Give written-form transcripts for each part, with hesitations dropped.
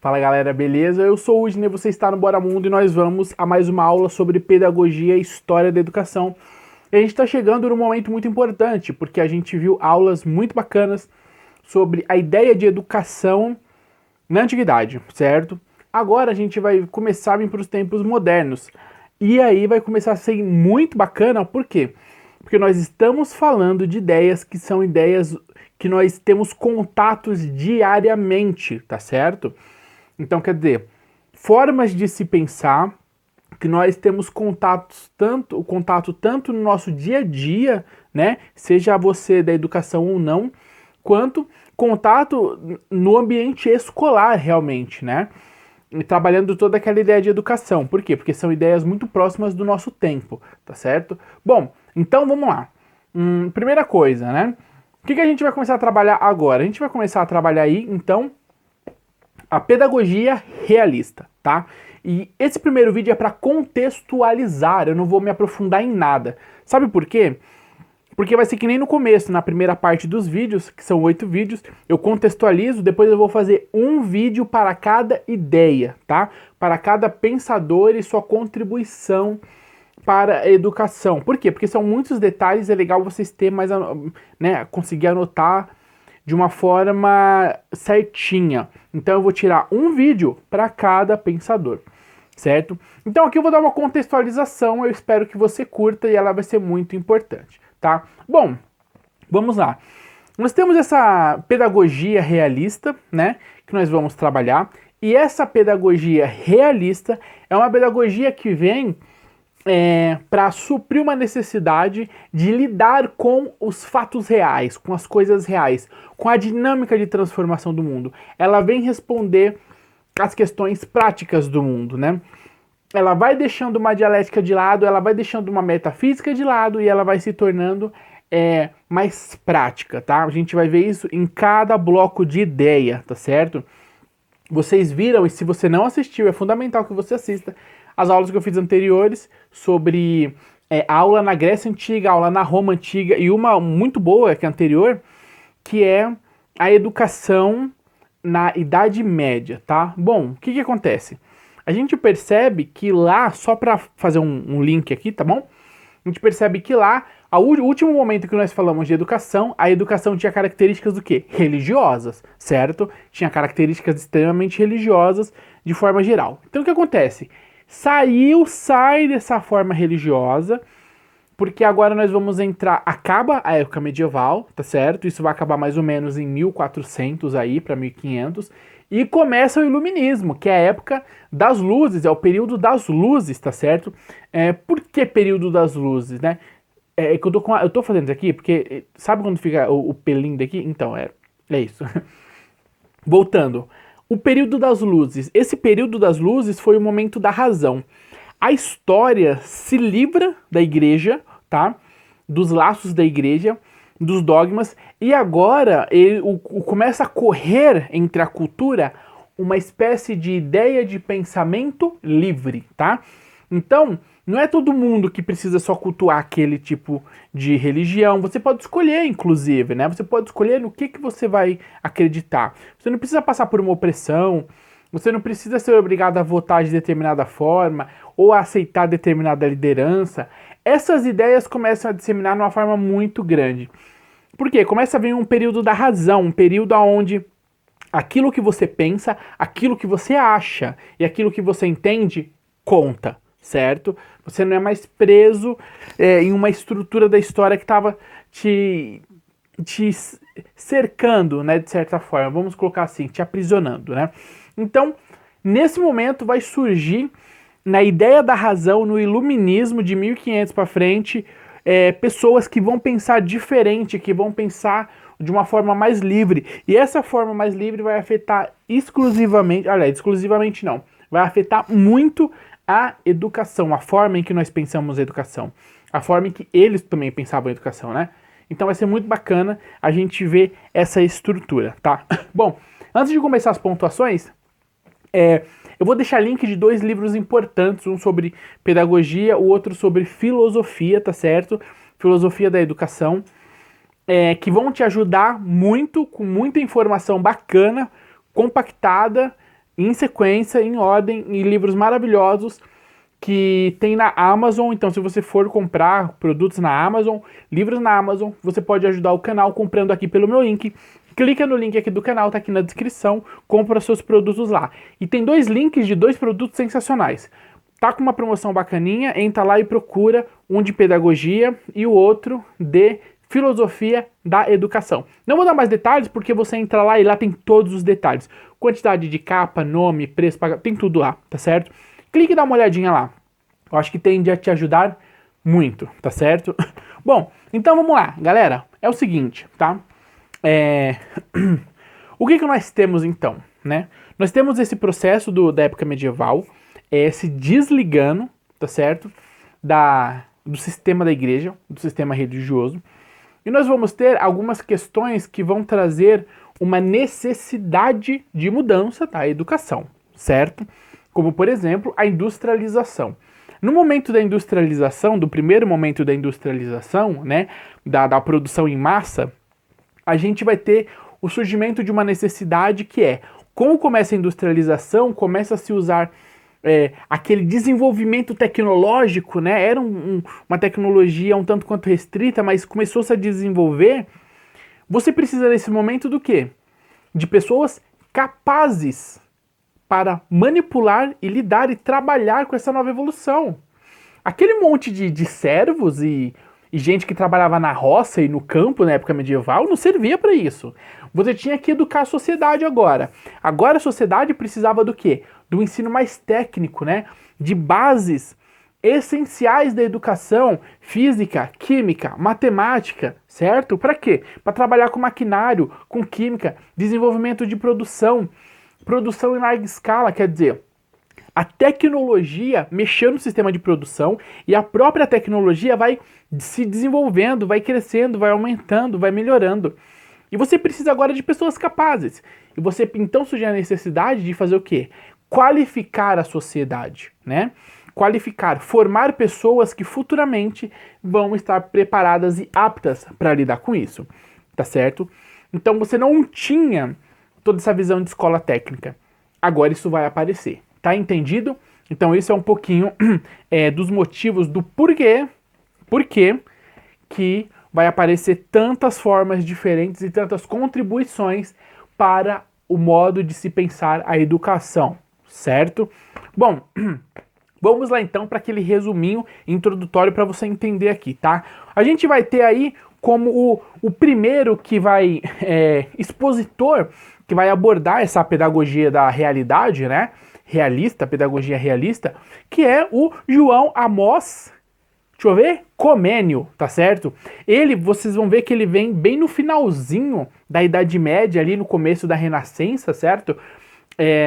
Fala galera, beleza? Eu sou o Udney, você está no Bora Mundo e nós vamos a mais uma aula sobre pedagogia e história da educação. E a gente está chegando num momento muito importante, porque a gente viu aulas muito bacanas sobre a ideia de educação na antiguidade, certo? Agora a gente vai começar a vir para os tempos modernos. E aí vai começar a ser muito bacana, por quê? Porque nós estamos falando de ideias que são ideias que nós temos contatos diariamente, tá certo? Então, quer dizer, formas de se pensar que nós temos o contato tanto no nosso dia a dia, né, seja você da educação ou não, quanto contato no ambiente escolar realmente, né? E trabalhando toda aquela ideia de educação. Por quê? Porque são ideias muito próximas do nosso tempo, tá certo? Bom, então vamos lá. Primeira coisa, né? O que a gente vai começar a trabalhar agora? A gente vai começar a trabalhar aí, então, a pedagogia realista, tá? E esse primeiro vídeo é para contextualizar, eu não vou me aprofundar em nada. Sabe por quê? Porque vai ser que nem no começo, na primeira parte dos vídeos, que são 8 vídeos, eu contextualizo, depois eu vou fazer um vídeo para cada ideia, tá? Para cada pensador e sua contribuição para a educação. Por quê? Porque são muitos detalhes, é legal vocês terem mais, né, conseguir anotar de uma forma certinha. Então eu vou tirar um vídeo para cada pensador, certo? Então aqui eu vou dar uma contextualização, eu espero que você curta e ela vai ser muito importante, tá? Bom, vamos lá. Nós temos essa pedagogia realista, né, que nós vamos trabalhar, e essa pedagogia realista é uma pedagogia que vem para suprir uma necessidade de lidar com os fatos reais, com as coisas reais, com a dinâmica de transformação do mundo. Ela vem responder às questões práticas do mundo, né? Ela vai deixando uma dialética de lado, ela vai deixando uma metafísica de lado e ela vai se tornando mais prática, tá? A gente vai ver isso em cada bloco de ideia, tá certo? Vocês viram, e se você não assistiu, é fundamental que você assista as aulas que eu fiz anteriores sobre aula na Grécia Antiga, aula na Roma Antiga, e uma muito boa, que é anterior, que é a educação na Idade Média, tá? Bom, o que acontece? A gente percebe que lá, só para fazer um link aqui, tá bom? A gente percebe que lá, o último momento que nós falamos de educação, a educação tinha características do quê? Religiosas, certo? Tinha características extremamente religiosas de forma geral. Então o que acontece? Sai dessa forma religiosa, porque agora nós vamos acaba a época medieval, tá certo? Isso vai acabar mais ou menos em 1400 aí para 1500, e começa o iluminismo, que é a época das luzes, é o período das luzes, tá certo? Por que período das luzes, né? Que eu tô fazendo isso aqui porque sabe quando fica o pelinho daqui? Então, é isso. Voltando. O período das luzes. Esse período das luzes foi o momento da razão. A história se livra da igreja, tá? Dos laços da igreja, dos dogmas, e agora começa a correr entre a cultura uma espécie de ideia de pensamento livre, tá? Então, não é todo mundo que precisa só cultuar aquele tipo de religião. Você pode escolher, inclusive, né? Você pode escolher no que você vai acreditar. Você não precisa passar por uma opressão. Você não precisa ser obrigado a votar de determinada forma ou a aceitar determinada liderança. Essas ideias começam a disseminar de uma forma muito grande. Por quê? Começa a vir um período da razão, um período onde aquilo que você pensa, aquilo que você acha e aquilo que você entende conta, certo? Você não é mais preso em uma estrutura da história que estava te cercando, né, de certa forma, vamos colocar assim, te aprisionando, né? Então, nesse momento vai surgir, na ideia da razão, no iluminismo de 1500 para frente, pessoas que vão pensar diferente, que vão pensar de uma forma mais livre. E essa forma mais livre vai afetar exclusivamente não, vai afetar muito a educação, a forma em que nós pensamos a educação, a forma em que eles também pensavam a educação, né? Então vai ser muito bacana a gente ver essa estrutura, tá? Bom, antes de começar as pontuações, eu vou deixar link de 2 livros importantes, um sobre pedagogia, o outro sobre filosofia, tá certo? Filosofia da educação, que vão te ajudar muito, com muita informação bacana, compactada, em sequência, em ordem, em livros maravilhosos que tem na Amazon. Então, se você for comprar produtos na Amazon, livros na Amazon, você pode ajudar o canal comprando aqui pelo meu link. Clica no link aqui do canal, tá aqui na descrição, compra seus produtos lá. E tem 2 links de 2 produtos sensacionais. Tá com uma promoção bacaninha, entra lá e procura um de pedagogia e o outro de filosofia da educação. Não vou dar mais detalhes porque você entra lá e lá tem todos os detalhes. Quantidade de capa, nome, preço, tem tudo lá, tá certo? Clique e dá uma olhadinha lá. Eu acho que tende a te ajudar muito, tá certo? Bom, então vamos lá, galera. É o seguinte, tá? O que nós temos então, né? Nós temos esse processo da época medieval, se desligando, tá certo? Do sistema da igreja, do sistema religioso. E nós vamos ter algumas questões que vão trazer uma necessidade de mudança da educação, certo? Como, por exemplo, a industrialização. No momento da industrialização, do primeiro momento da industrialização, né, da produção em massa, a gente vai ter o surgimento de uma necessidade que como começa a industrialização, começa a se usar aquele desenvolvimento tecnológico, né? Era uma tecnologia um tanto quanto restrita, mas começou-se a desenvolver. Você precisa nesse momento do quê? De pessoas capazes para manipular e lidar e trabalhar com essa nova evolução. Aquele monte de servos e gente que trabalhava na roça e no campo na época medieval não servia para isso. Você tinha que educar a sociedade agora. Agora a sociedade precisava do quê? Do ensino mais técnico, né? De bases essenciais da educação, física, química, matemática, certo? Para quê? Para trabalhar com maquinário, com química, desenvolvimento de produção em larga escala, quer dizer, a tecnologia mexendo no sistema de produção e a própria tecnologia vai se desenvolvendo, vai crescendo, vai aumentando, vai melhorando. E você precisa agora de pessoas capazes. E você então surge a necessidade de fazer o quê? Qualificar a sociedade, né? Qualificar, formar pessoas que futuramente vão estar preparadas e aptas para lidar com isso, tá certo? Então você não tinha toda essa visão de escola técnica. Agora isso vai aparecer, tá entendido? Então esse é um pouquinho dos motivos do porquê que vai aparecer tantas formas diferentes e tantas contribuições para o modo de se pensar a educação, certo? Bom, vamos lá então para aquele resuminho introdutório para você entender aqui, tá? A gente vai ter aí como o primeiro que vai, expositor, que vai abordar essa pedagogia da realidade, né? Realista, pedagogia realista, que é o João Amós, deixa eu ver, Comênio, tá certo? Vocês vão ver que ele vem bem no finalzinho da Idade Média, ali no começo da Renascença, certo?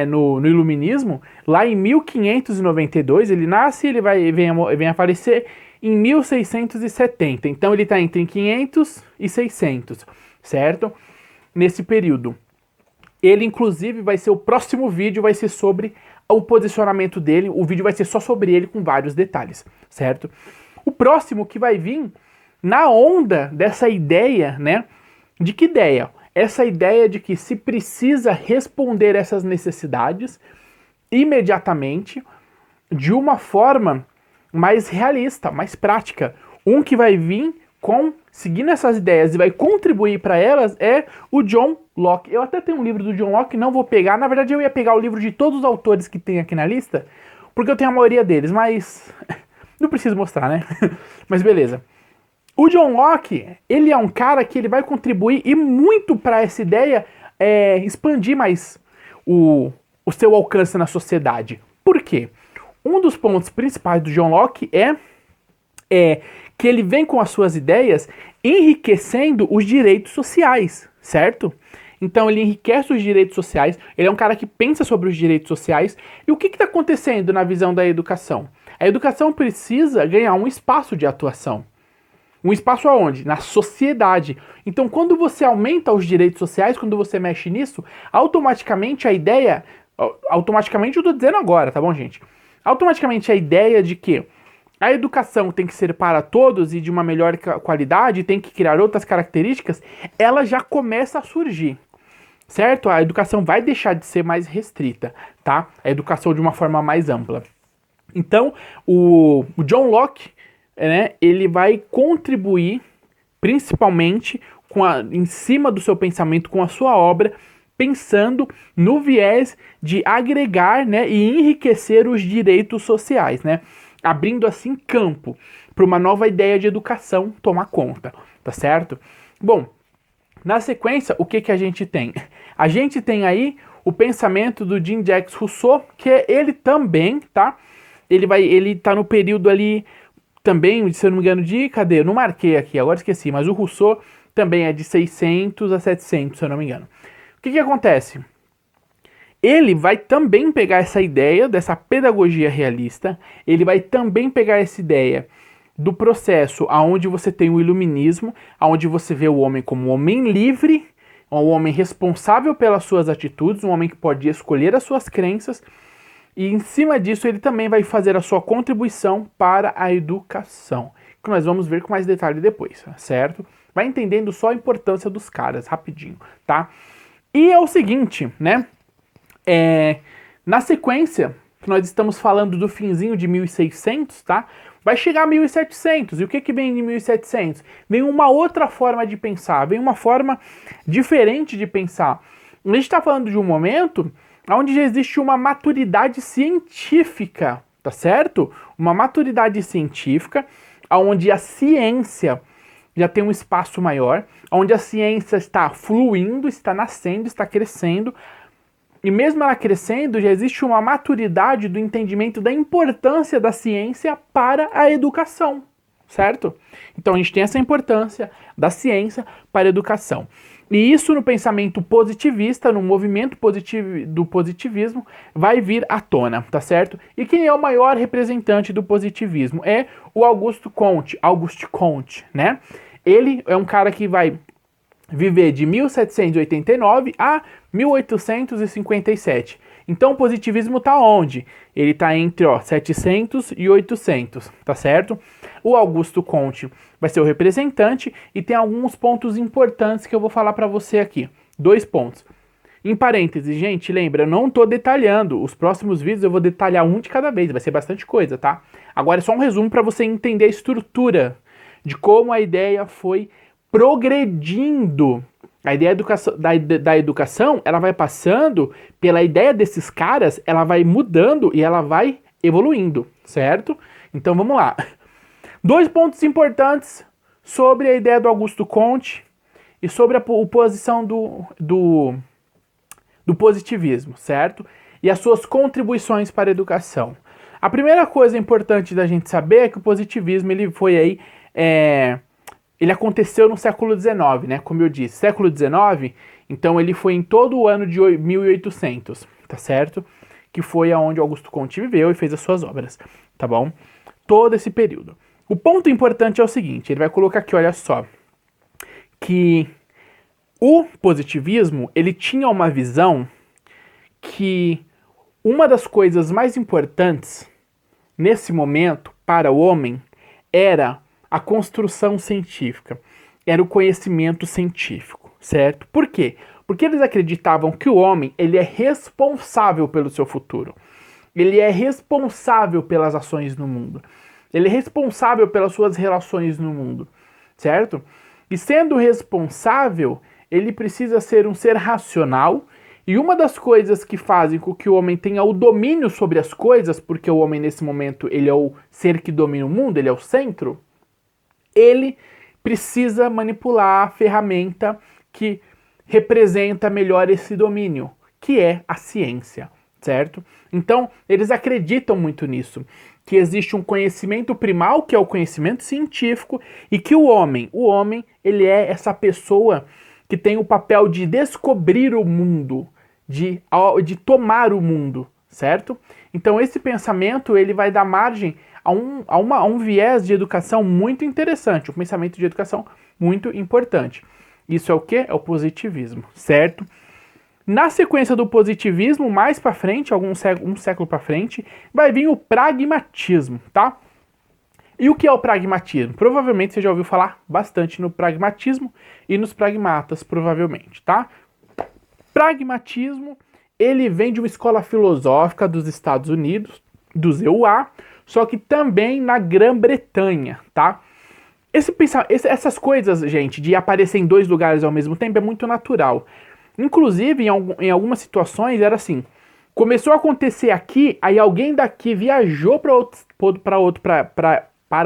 No Iluminismo, lá em 1592, ele nasce e vem a falecer em 1670. Então ele está entre 500 e 600, certo? Nesse período. Ele, inclusive, vai ser o próximo vídeo, vai ser sobre o posicionamento dele. O vídeo vai ser só sobre ele, com vários detalhes, certo? O próximo que vai vir na onda dessa ideia, né? De que ideia? Essa ideia de que se precisa responder essas necessidades imediatamente, de uma forma mais realista, mais prática. Um que vai vir seguindo essas ideias e vai contribuir para elas é o John Locke. Eu até tenho um livro do John Locke, não vou pegar. Na verdade, eu ia pegar o livro de todos os autores que tem aqui na lista, porque eu tenho a maioria deles, mas não preciso mostrar, né? Mas beleza. O John Locke, ele é um cara que ele vai contribuir e muito para essa ideia expandir mais o seu alcance na sociedade. Por quê? Um dos pontos principais do John Locke é que ele vem com as suas ideias enriquecendo os direitos sociais, certo? Então ele enriquece os direitos sociais, ele é um cara que pensa sobre os direitos sociais. E o que está acontecendo na visão da educação? A educação precisa ganhar um espaço de atuação. Um espaço aonde? Na sociedade. Então quando você aumenta os direitos sociais, quando você mexe nisso, automaticamente a ideia... Automaticamente eu estou dizendo agora, tá bom, gente? Automaticamente a ideia de que a educação tem que ser para todos e de uma melhor qualidade, tem que criar outras características, ela já começa a surgir. certo? A educação vai deixar de ser mais restrita, tá? A educação de uma forma mais ampla. Então, o John Locke, né, ele vai contribuir principalmente em cima do seu pensamento, com a sua obra, pensando no viés de agregar, né, e enriquecer os direitos sociais, né, abrindo assim campo para uma nova ideia de educação tomar conta, tá certo? Bom, na sequência, o que que a gente tem? A gente tem aí o pensamento do Jean-Jacques Rousseau, que ele também, tá? Ele tá no período ali também, se eu não me engano, cadê? Eu não marquei aqui, agora esqueci, mas o Rousseau também é de 600 a 700, se eu não me engano. O que que acontece? Ele vai também pegar essa ideia dessa pedagogia realista, ele vai também pegar essa ideia do processo aonde você tem o iluminismo, aonde você vê o homem como um homem livre, um homem responsável pelas suas atitudes, um homem que pode escolher as suas crenças, e em cima disso ele também vai fazer a sua contribuição para a educação, que nós vamos ver com mais detalhe depois, certo? Vai entendendo só a importância dos caras, rapidinho, tá? E é o seguinte, né? Na sequência, que nós estamos falando do finzinho de 1600, tá? Vai chegar a 1700. E o que que vem de 1700? Vem uma outra forma de pensar, vem uma forma diferente de pensar. A gente está falando de um momento onde já existe uma maturidade científica, tá certo? Uma maturidade científica, onde a ciência já tem um espaço maior, onde a ciência está fluindo, está nascendo, está crescendo, e mesmo ela crescendo, já existe uma maturidade do entendimento da importância da ciência para a educação, certo? Então a gente tem essa importância da ciência para a educação. E isso no pensamento positivista, no movimento do positivismo, vai vir à tona, tá certo? E quem é o maior representante do positivismo? É o Auguste Comte, né? Ele é um cara que vai viver de 1789 a 1857. Então o positivismo está onde? Ele está entre 700 e 800, tá certo? O Auguste Comte vai ser o representante e tem alguns pontos importantes que eu vou falar para você aqui. 2 pontos. Em parênteses, gente, lembra, eu não estou detalhando. Os próximos vídeos eu vou detalhar um de cada vez, vai ser bastante coisa, tá? Agora é só um resumo para você entender a estrutura de como a ideia foi progredindo. A ideia da educação, ela vai passando pela ideia desses caras, ela vai mudando e ela vai evoluindo, certo? Então vamos lá. 2 pontos importantes sobre a ideia do Auguste Comte e sobre a posição do positivismo, certo? E as suas contribuições para a educação. A primeira coisa importante da gente saber é que o positivismo ele foi aí ele aconteceu no século XIX, né? Como eu disse, século XIX, então ele foi em todo o ano de 1800, tá certo? Que foi aonde Auguste Comte viveu e fez as suas obras, tá bom? Todo esse período. O ponto importante é o seguinte, ele vai colocar aqui, olha só, que o positivismo, ele tinha uma visão que uma das coisas mais importantes nesse momento para o homem era a construção científica, era o conhecimento científico, certo? Por quê? Porque eles acreditavam que o homem, ele é responsável pelo seu futuro. Ele é responsável pelas ações no mundo. Ele é responsável pelas suas relações no mundo, certo? E sendo responsável, ele precisa ser um ser racional. E uma das coisas que fazem com que o homem tenha o domínio sobre as coisas, porque o homem nesse momento ele é o ser que domina o mundo, ele é o centro, ele precisa manipular a ferramenta que representa melhor esse domínio, que é a ciência, certo? Então, eles acreditam muito nisso, que existe um conhecimento primal, que é o conhecimento científico, e que o homem, ele é essa pessoa que tem o papel de descobrir o mundo, de tomar o mundo, certo? Então, esse pensamento, ele vai dar margem a um viés de educação muito interessante, um pensamento de educação muito importante. Isso é o que? É o positivismo, certo? Na sequência do positivismo, mais para frente, um século para frente, vai vir o pragmatismo, tá? E o que é o pragmatismo? Provavelmente você já ouviu falar bastante no pragmatismo e nos pragmatas, provavelmente, tá? Pragmatismo, ele vem de uma escola filosófica dos Estados Unidos, dos EUA, só que também na Grã-Bretanha, tá? Essas coisas, gente, de aparecer em dois lugares ao mesmo tempo é muito natural. Inclusive, em algumas situações era assim, começou a acontecer aqui, aí alguém daqui viajou para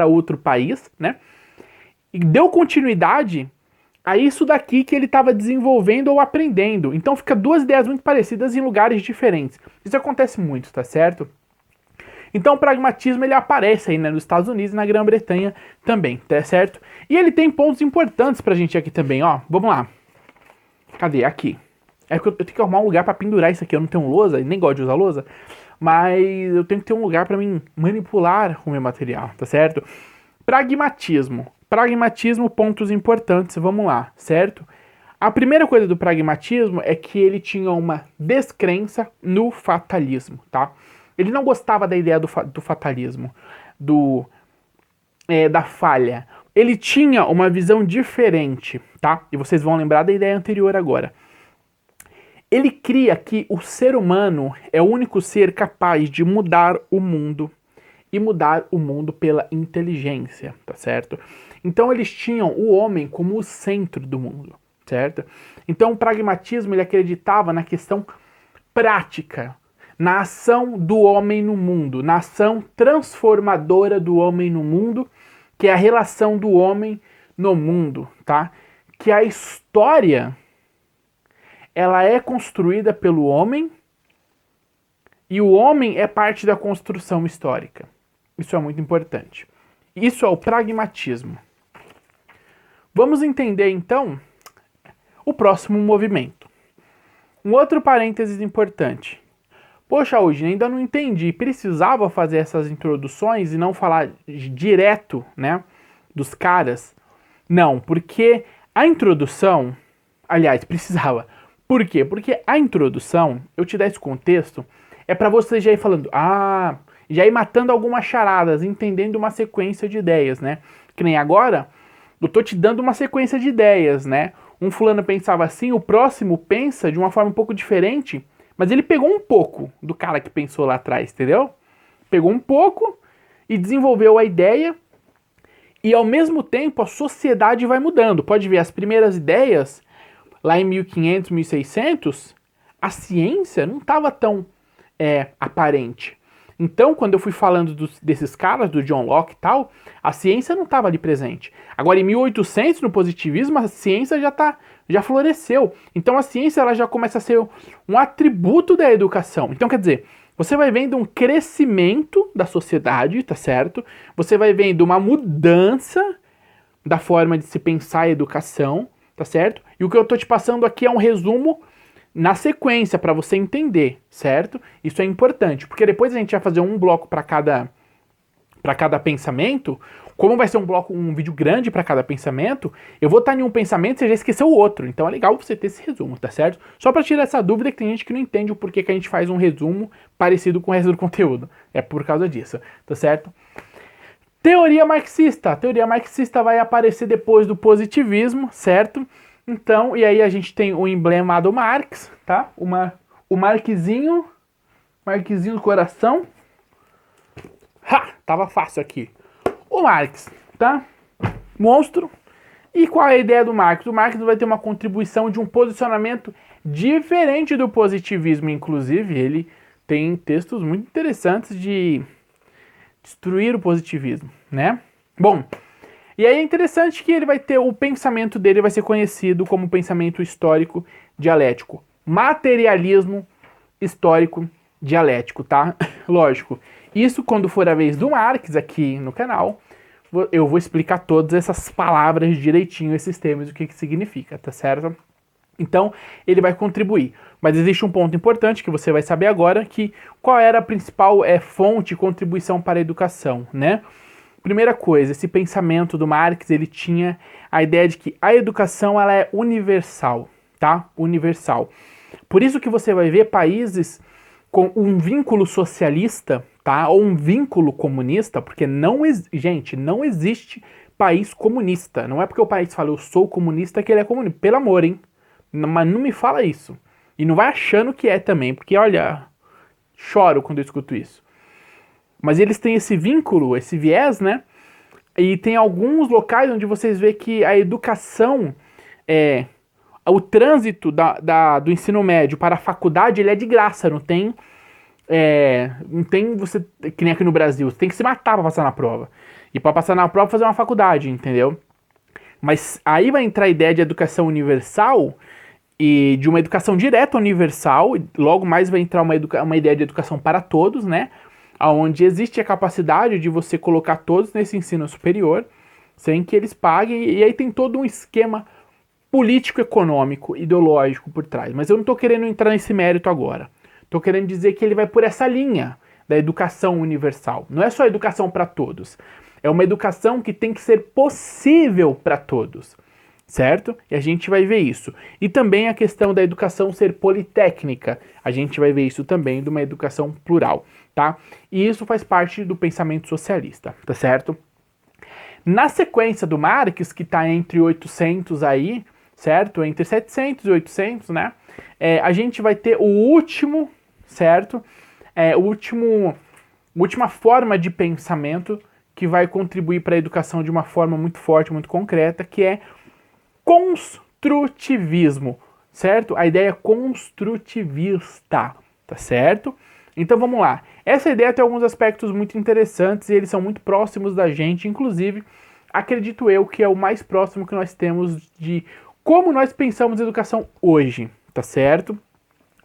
outro país, né? E deu continuidade a isso daqui que ele estava desenvolvendo ou aprendendo. Então fica duas ideias muito parecidas em lugares diferentes. Isso acontece muito, tá certo? Então o pragmatismo ele aparece aí, né, nos Estados Unidos e na Grã-Bretanha também, tá certo? E ele tem pontos importantes pra gente aqui também, ó. Vamos lá. Cadê? Aqui. É que eu tenho que arrumar um lugar pra pendurar isso aqui. Eu não tenho lousa, nem gosto de usar lousa, mas eu tenho que ter um lugar pra mim manipular o meu material, tá certo? Pragmatismo. Pragmatismo, pontos importantes, vamos lá, certo? A primeira coisa do pragmatismo é que ele tinha uma descrença no fatalismo, tá? Ele não gostava da ideia do fatalismo, da falha. Ele tinha uma visão diferente, tá? E vocês vão lembrar da ideia anterior agora. Ele cria que o ser humano é o único ser capaz de mudar o mundo e mudar o mundo pela inteligência, tá certo? Então eles tinham o homem como o centro do mundo, certo? Então o pragmatismo ele acreditava na questão prática, na ação do homem no mundo, na ação transformadora do homem no mundo, que é a relação do homem no mundo, tá? Que a história ela é construída pelo homem e o homem é parte da construção histórica. Isso é muito importante. Isso é o pragmatismo. Vamos entender então o próximo movimento. Um outro parênteses importante. Poxa, hoje ainda não entendi. Precisava fazer essas introduções e não falar direto, né, dos caras? Não, porque a introdução, aliás, precisava. Por quê? Porque a introdução, eu te dar esse contexto, é para você já ir falando, já ir matando algumas charadas, entendendo uma sequência de ideias, né? Que nem agora, eu tô te dando uma sequência de ideias, né? Um fulano pensava assim, o próximo pensa de uma forma um pouco diferente, mas ele pegou um pouco do cara que pensou lá atrás, entendeu? Pegou um pouco e desenvolveu a ideia e ao mesmo tempo a sociedade vai mudando. Pode ver, as primeiras ideias, lá em 1500, 1600, a ciência não estava tão aparente. Então, quando eu fui falando desses caras, do John Locke e tal, a ciência não estava ali presente. Agora, em 1800, no positivismo, a ciência já floresceu. Então, a ciência ela já começa a ser um atributo da educação. Então, quer dizer, você vai vendo um crescimento da sociedade, tá certo? Você vai vendo uma mudança da forma de se pensar a educação, tá certo? E o que eu tô te passando aqui é um resumo na sequência, para você entender, certo? Isso é importante, porque depois a gente vai fazer um bloco para cada pensamento. Como vai ser um vídeo grande para cada pensamento, eu vou estar em um pensamento e você já esqueceu o outro. Então é legal você ter esse resumo, tá certo? Só para tirar essa dúvida que tem gente que não entende o porquê que a gente faz um resumo parecido com o resto do conteúdo. É por causa disso, tá certo? Teoria marxista. A teoria marxista vai aparecer depois do positivismo, certo? Então, e aí a gente tem o emblema do Marx, tá? O Marquezinho do coração. Tava fácil aqui. O Marx, tá? Monstro. E qual é a ideia do Marx? O Marx vai ter uma contribuição de um posicionamento diferente do positivismo. Inclusive, ele tem textos muito interessantes de destruir o positivismo, né? Bom, e aí é interessante que ele vai ter, o pensamento dele vai ser conhecido como pensamento histórico dialético. Materialismo histórico dialético, tá? Lógico. Isso quando for a vez do Marx aqui no canal, eu vou explicar todas essas palavras direitinho, esses termos, o que significa, tá certo? Então, ele vai contribuir. Mas existe um ponto importante que você vai saber agora, que qual era a principal fonte e contribuição para a educação, né? Primeira coisa, esse pensamento do Marx, ele tinha a ideia de que a educação ela é universal, tá? Universal. Por isso que você vai ver países com um vínculo socialista, tá? Ou um vínculo comunista, porque não existe país comunista. Não é porque o país fala eu sou comunista que ele é comunista. Pelo amor, hein? Mas não me fala isso. E não vai achando que é também, porque olha, choro quando eu escuto isso. Mas eles têm esse vínculo, esse viés, né? E tem alguns locais onde vocês vê que a educação, o trânsito do ensino médio para a faculdade, ele é de graça, não tem você, que nem aqui no Brasil, você tem que se matar para passar na prova. E para passar na prova fazer uma faculdade, entendeu? Mas aí vai entrar a ideia de educação universal e de uma educação direta universal, e logo mais vai entrar uma ideia de educação para todos, né? Onde existe a capacidade de você colocar todos nesse ensino superior, sem que eles paguem, e aí tem todo um esquema político-econômico, ideológico por trás. Mas eu não estou querendo entrar nesse mérito agora. Estou querendo dizer que ele vai por essa linha da educação universal. Não é só educação para todos. É uma educação que tem que ser possível para todos, certo? E a gente vai ver isso. E também a questão da educação ser politécnica. A gente vai ver isso também de uma educação plural, tá? E isso faz parte do pensamento socialista, tá certo? Na sequência do Marx, que está entre 800 aí, certo? Entre 700 e 800, né? A gente vai ter o último, certo? Última forma de pensamento que vai contribuir para a educação de uma forma muito forte, muito concreta, que é construtivismo, certo? A ideia construtivista, tá certo? Então vamos lá. Essa ideia tem alguns aspectos muito interessantes e eles são muito próximos da gente, inclusive, acredito eu que é o mais próximo que nós temos de como nós pensamos em educação hoje, tá certo?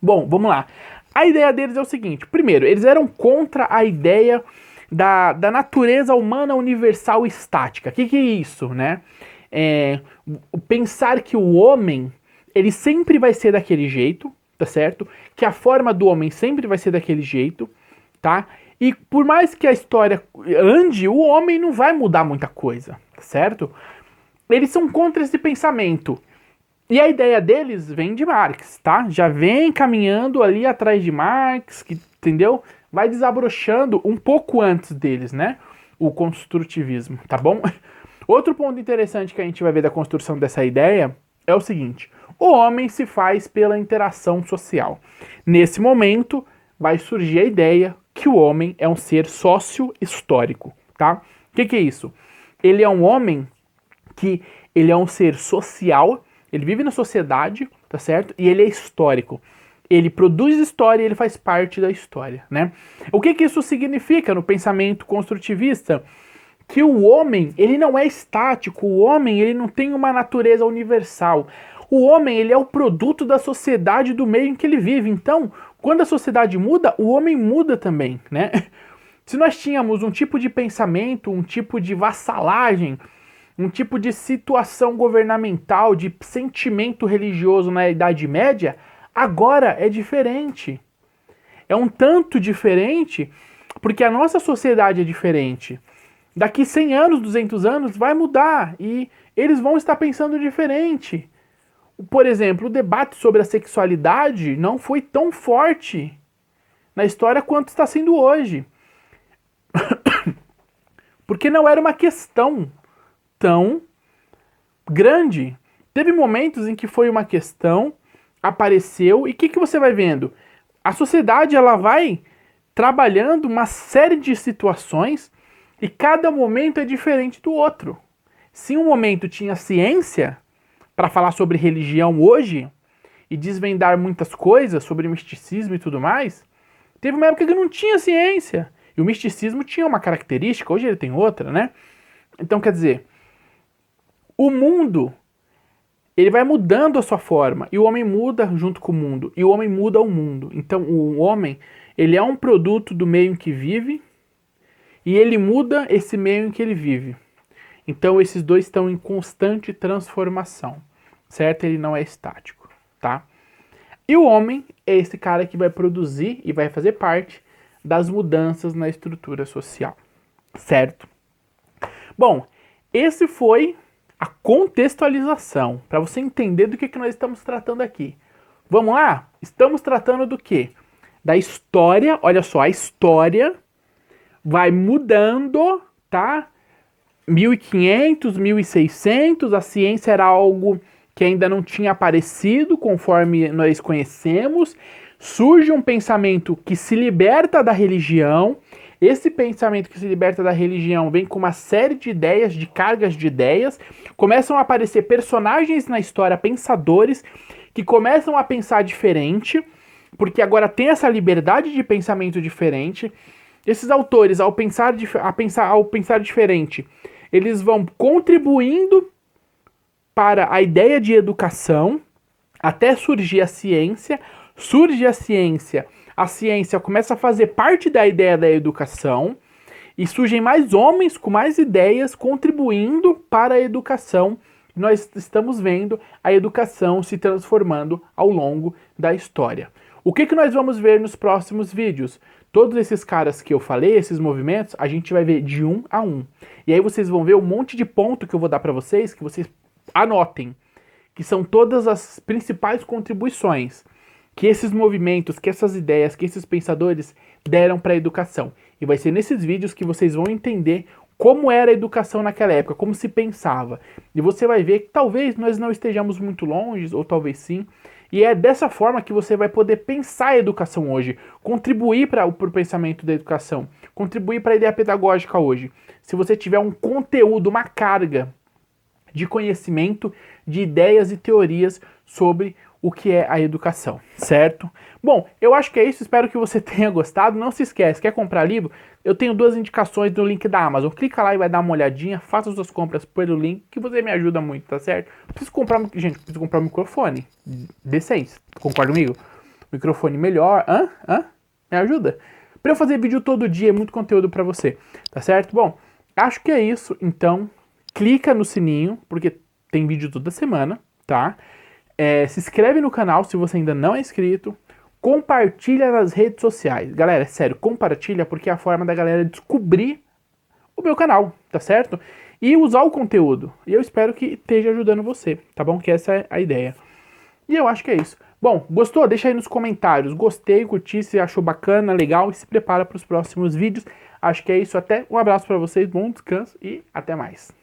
Bom, vamos lá. A ideia deles é o seguinte: primeiro, eles eram contra a ideia da natureza humana universal estática. O que é isso, né? Pensar que o homem, ele sempre vai ser daquele jeito, tá certo? Que a forma do homem sempre vai ser daquele jeito, tá? E por mais que a história ande, o homem não vai mudar muita coisa, tá certo? Eles são contra esse pensamento. E a ideia deles vem de Marx, tá? Já vem caminhando ali atrás de Marx, que, entendeu? Vai desabrochando um pouco antes deles, né? O construtivismo, tá bom? Outro ponto interessante que a gente vai ver da construção dessa ideia é o seguinte: o homem se faz pela interação social. Nesse momento, vai surgir a ideia que o homem é um ser sócio-histórico, tá? O que é isso? Ele é um homem que ele é um ser social, ele vive na sociedade, tá certo? E ele é histórico. Ele produz história e ele faz parte da história, né? O que isso significa no pensamento construtivista? Que o homem, ele não é estático, o homem, ele não tem uma natureza universal. O homem, ele é o produto da sociedade, do meio em que ele vive. Então, quando a sociedade muda, o homem muda também, né? Se nós tínhamos um tipo de pensamento, um tipo de vassalagem, um tipo de situação governamental, de sentimento religioso na Idade Média, agora é diferente. É um tanto diferente porque a nossa sociedade é diferente. Daqui 100 anos, 200 anos, vai mudar e eles vão estar pensando diferente. Por exemplo, o debate sobre a sexualidade não foi tão forte na história quanto está sendo hoje. Porque não era uma questão tão grande. Teve momentos em que foi uma questão, apareceu, e o que você vai vendo? A sociedade, ela vai trabalhando uma série de situações e cada momento é diferente do outro. Se um momento tinha ciência para falar sobre religião hoje e desvendar muitas coisas sobre misticismo e tudo mais, teve uma época que não tinha ciência. E o misticismo tinha uma característica, hoje ele tem outra, né? Então, quer dizer, o mundo, ele vai mudando a sua forma, e o homem muda junto com o mundo, e o homem muda o mundo. Então, o homem, ele é um produto do meio em que vive, e ele muda esse meio em que ele vive. Então, esses dois estão em constante transformação, certo? Ele não é estático, tá? E o homem é esse cara que vai produzir e vai fazer parte das mudanças na estrutura social, certo? Bom, esse foi a contextualização, para você entender do que nós estamos tratando aqui. Vamos lá? Estamos tratando do quê? Da história, olha só, a história vai mudando, tá? 1500, 1600, a ciência era algo que ainda não tinha aparecido conforme nós conhecemos, surge um pensamento que se liberta da religião. Esse pensamento que se liberta da religião vem com uma série de ideias, de cargas de ideias, começam a aparecer personagens na história, pensadores, que começam a pensar diferente, porque agora tem essa liberdade de pensamento diferente. Esses autores, ao pensar diferente, eles vão contribuindo para a ideia de educação, até surgir a ciência. Surge a ciência começa a fazer parte da ideia da educação, e surgem mais homens com mais ideias contribuindo para a educação. Nós estamos vendo a educação se transformando ao longo da história. O que nós vamos ver nos próximos vídeos? Todos esses caras que eu falei, esses movimentos, a gente vai ver de um a um. E aí vocês vão ver um monte de ponto que eu vou dar para vocês, que vocês anotem, que são todas as principais contribuições que esses movimentos, que essas ideias, que esses pensadores deram para a educação. E vai ser nesses vídeos que vocês vão entender como era a educação naquela época, como se pensava. E você vai ver que talvez nós não estejamos muito longe, ou talvez sim. E é dessa forma que você vai poder pensar a educação hoje, contribuir para o pensamento da educação, contribuir para a ideia pedagógica hoje. Se você tiver um conteúdo, uma carga de conhecimento, de ideias e teorias sobre o que é a educação, certo? Bom, eu acho que é isso, espero que você tenha gostado. Não se esquece, quer comprar livro? Eu tenho 2 indicações no link da Amazon. Clica lá e vai dar uma olhadinha, faça suas compras pelo link, que você me ajuda muito, tá certo? Preciso comprar, gente, preciso comprar um microfone decente, concorda comigo? Microfone melhor, me ajuda? Pra eu fazer vídeo todo dia, é muito conteúdo pra você, tá certo? Bom, acho que é isso, então clica no sininho, porque tem vídeo toda semana, tá? Se inscreve no canal se você ainda não é inscrito. Compartilha nas redes sociais. Galera, é sério, compartilha porque é a forma da galera descobrir o meu canal, tá certo? E usar o conteúdo. E eu espero que esteja ajudando você, tá bom? Que essa é a ideia. E eu acho que é isso. Bom, gostou? Deixa aí nos comentários. Gostei, curti, se achou bacana, legal. E se prepara para os próximos vídeos. Acho que é isso. Até um abraço para vocês, bom descanso e até mais.